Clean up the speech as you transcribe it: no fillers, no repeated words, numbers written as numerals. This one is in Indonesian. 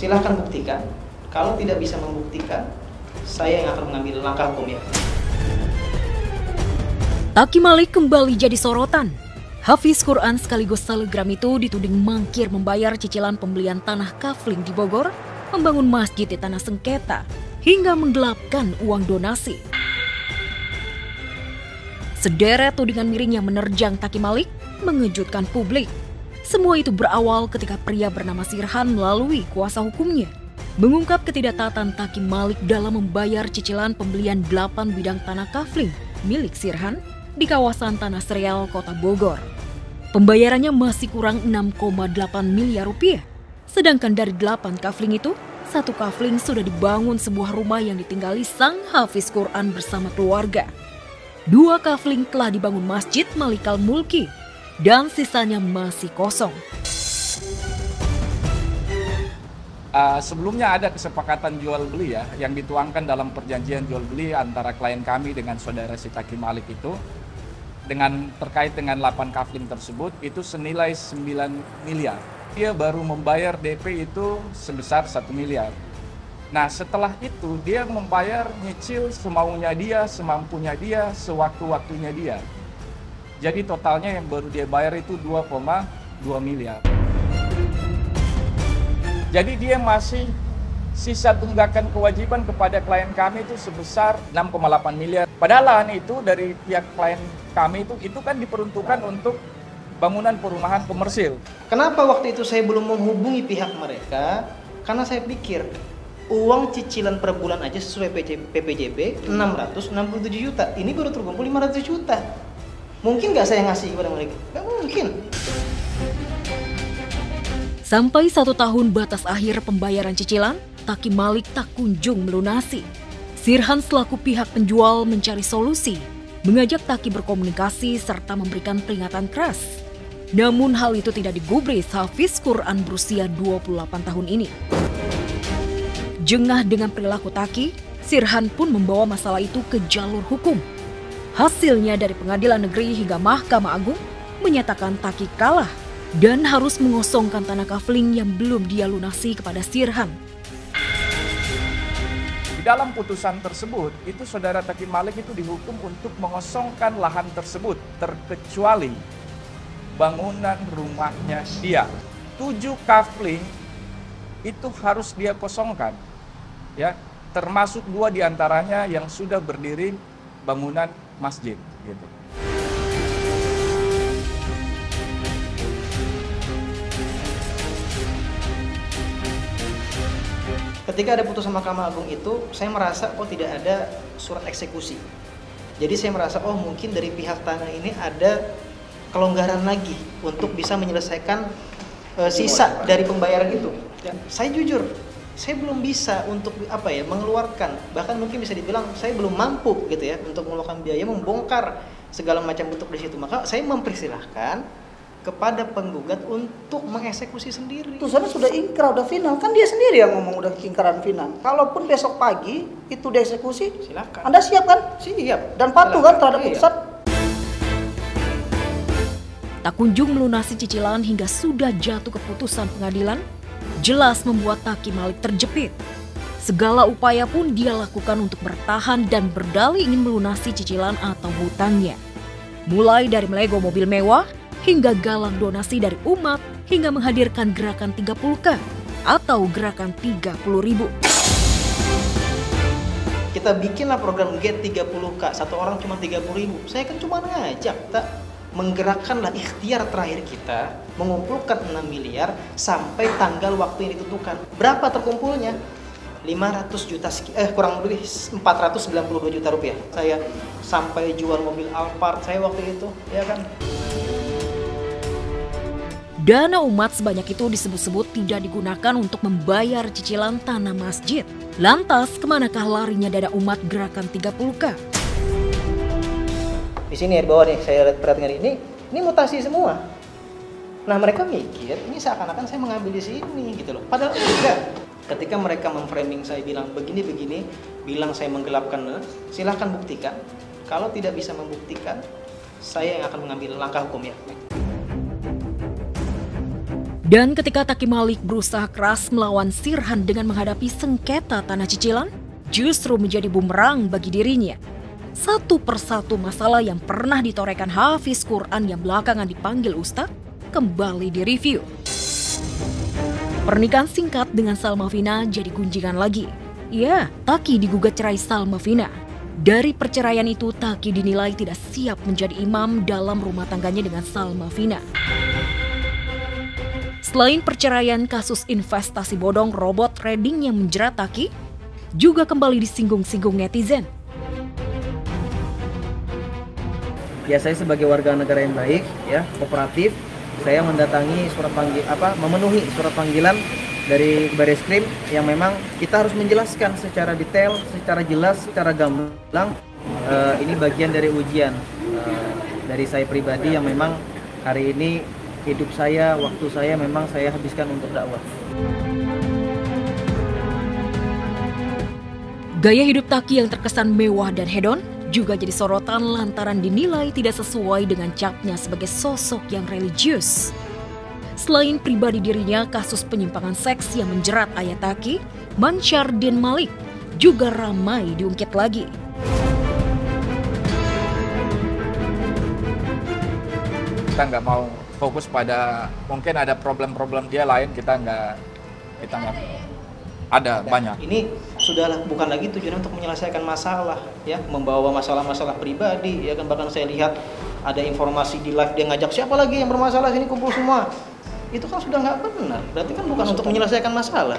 Silahkan buktikan. Kalau tidak bisa membuktikan, saya yang akan mengambil langkah hukum ya. Taki Malik kembali jadi sorotan. Hafiz Quran sekaligus selegram itu dituding mangkir membayar cicilan pembelian tanah kafling di Bogor, membangun masjid di tanah sengketa, hingga menggelapkan uang donasi. Sederet tudingan miring yang menerjang Taki Malik mengejutkan publik. Semua itu berawal ketika pria bernama Sirhan melalui kuasa hukumnya mengungkap ketidaktaatan Taki Malik dalam membayar cicilan pembelian 8 bidang tanah kafling milik Sirhan di kawasan Tanah Serial, Kota Bogor. Pembayarannya masih kurang 6,8 miliar rupiah. Sedangkan dari 8 kafling itu, 1 kafling sudah dibangun sebuah rumah yang ditinggali sang Hafiz Quran bersama keluarga. 2 kafling telah dibangun Masjid Malikal Mulki dan sisanya masih kosong. Sebelumnya ada kesepakatan jual beli ya yang dituangkan dalam perjanjian jual beli antara klien kami dengan saudara si Taki Malik itu dengan terkait dengan 8 kafling tersebut itu senilai 9 miliar. Dia baru membayar DP itu sebesar 1 miliar. Nah setelah itu dia membayar nyicil semaunya dia, semampunya dia, sewaktu-waktunya dia. Jadi totalnya yang baru dia bayar itu 2,2 miliar. Jadi dia masih sisa tunggakan kewajiban kepada klien kami itu sebesar 6,8 miliar. Padahal lahan itu dari pihak klien kami itu kan diperuntukkan untuk bangunan perumahan komersil. Kenapa waktu itu saya belum menghubungi pihak mereka? Karena saya pikir uang cicilan per bulan aja sesuai PPJB 667 juta. Ini baru terkumpul 500 juta. Mungkin nggak saya ngasih kepada mereka? Nggak mungkin. Sampai 1 tahun batas akhir pembayaran cicilan, Taki Malik tak kunjung melunasi. Sirhan selaku pihak penjual mencari solusi, mengajak Taki berkomunikasi serta memberikan peringatan keras. Namun hal itu tidak digubris Hafiz Quran berusia 28 tahun ini. Jengah dengan perilaku Taki, Sirhan pun membawa masalah itu ke jalur hukum. Hasilnya dari Pengadilan Negeri hingga Mahkamah Agung menyatakan Taki kalah dan harus mengosongkan tanah kafling yang belum dia lunasi kepada Sirhan. Di dalam putusan tersebut, itu saudara Taki Malik itu dihukum untuk mengosongkan lahan tersebut, terkecuali bangunan rumahnya dia. 7 kafling itu harus dia kosongkan, ya, termasuk 2 diantaranya yang sudah berdiri bangunan masjid, gitu. Ketika ada putusan Mahkamah Agung itu, saya merasa tidak ada surat eksekusi. Jadi saya merasa mungkin dari pihak tanah ini ada kelonggaran lagi untuk bisa menyelesaikan sisa dari pembayaran itu. Saya jujur, saya belum bisa untuk mengeluarkan, bahkan mungkin bisa dibilang saya belum mampu gitu ya untuk mengeluarkan biaya membongkar segala macam bentuk di situ. Maka saya mempersilahkan kepada penggugat untuk mengeksekusi sendiri. Putusannya sudah ingkrah, udah final. Kan dia sendiri yang ngomong udah ingkraran final. Kalaupun besok pagi itu dieksekusi, silakan. Anda siap kan? Siap. Dan patuh kan terhadap putusan? Tak kunjung melunasi cicilan hingga sudah jatuh keputusan pengadilan, jelas membuat Taki Malik terjepit. Segala upaya pun dia lakukan untuk bertahan dan berdalih ingin melunasi cicilan atau hutangnya. Mulai dari melego mobil mewah, hingga galang donasi dari umat, hingga menghadirkan gerakan 30K atau gerakan 30.000. Kita bikinlah program Get 30K, satu orang cuma 30.000. Saya kan cuma ngajak, kita menggerakkanlah ikhtiar terakhir kita, mengumpulkan 6 miliar sampai tanggal waktu yang ditentukan. Berapa terkumpulnya? 500 juta, kurang lebih 492 juta rupiah. Saya sampai jual mobil Alphard saya waktu itu, ya kan. Dana umat sebanyak itu disebut-sebut tidak digunakan untuk membayar cicilan tanah masjid. Lantas, kemanakah larinya dana umat gerakan 30K? Di sini di bawah nih, saya perhatikan ini mutasi semua. Nah mereka mikir, ini seakan-akan saya mengambil di sini gitu loh. Padahal enggak. Ketika mereka memframing saya bilang begini-begini, bilang saya menggelapkan, silahkan buktikan. Kalau tidak bisa membuktikan, saya yang akan mengambil langkah hukum ya. Dan ketika Taki Malik berusaha keras melawan Sirhan dengan menghadapi sengketa tanah cicilan, justru menjadi bumerang bagi dirinya. Satu persatu masalah yang pernah ditorehkan Hafiz Quran yang belakangan dipanggil Ustadz kembali direview. Pernikahan singkat dengan Salma Vina jadi gunjingan lagi. Ya, Taki digugat cerai Salma Vina. Dari perceraian itu, Taki dinilai tidak siap menjadi imam dalam rumah tangganya dengan Salma Vina. Selain perceraian, kasus investasi bodong robot trading yang menjerat Taki juga kembali disinggung-singgung netizen. Ya, saya sebagai warga negara yang baik, ya, kooperatif, saya mendatangi memenuhi surat panggilan dari Bareskrim yang memang kita harus menjelaskan secara detail, secara jelas, secara gamblang. Ini bagian dari ujian dari saya pribadi yang memang hari ini hidup saya, waktu saya memang saya habiskan untuk dakwah. Gaya hidup Taki yang terkesan mewah dan hedon juga jadi sorotan lantaran dinilai tidak sesuai dengan capnya sebagai sosok yang religius. Selain pribadi dirinya, kasus penyimpangan seks yang menjerat ayah Taki, Mansyar Din Malik, juga ramai diungkit lagi. Kita nggak mau fokus pada mungkin ada problem-problem dia lain, kita nggak ada banyak. Ini sudah bukan lagi tujuan untuk menyelesaikan masalah, ya, membawa masalah-masalah pribadi, ya kan. Bahkan saya lihat ada informasi di live dia ngajak siapa lagi yang bermasalah sini kumpul semua. Itu kan sudah nggak benar. Berarti kan bukan untuk menyelesaikan masalah.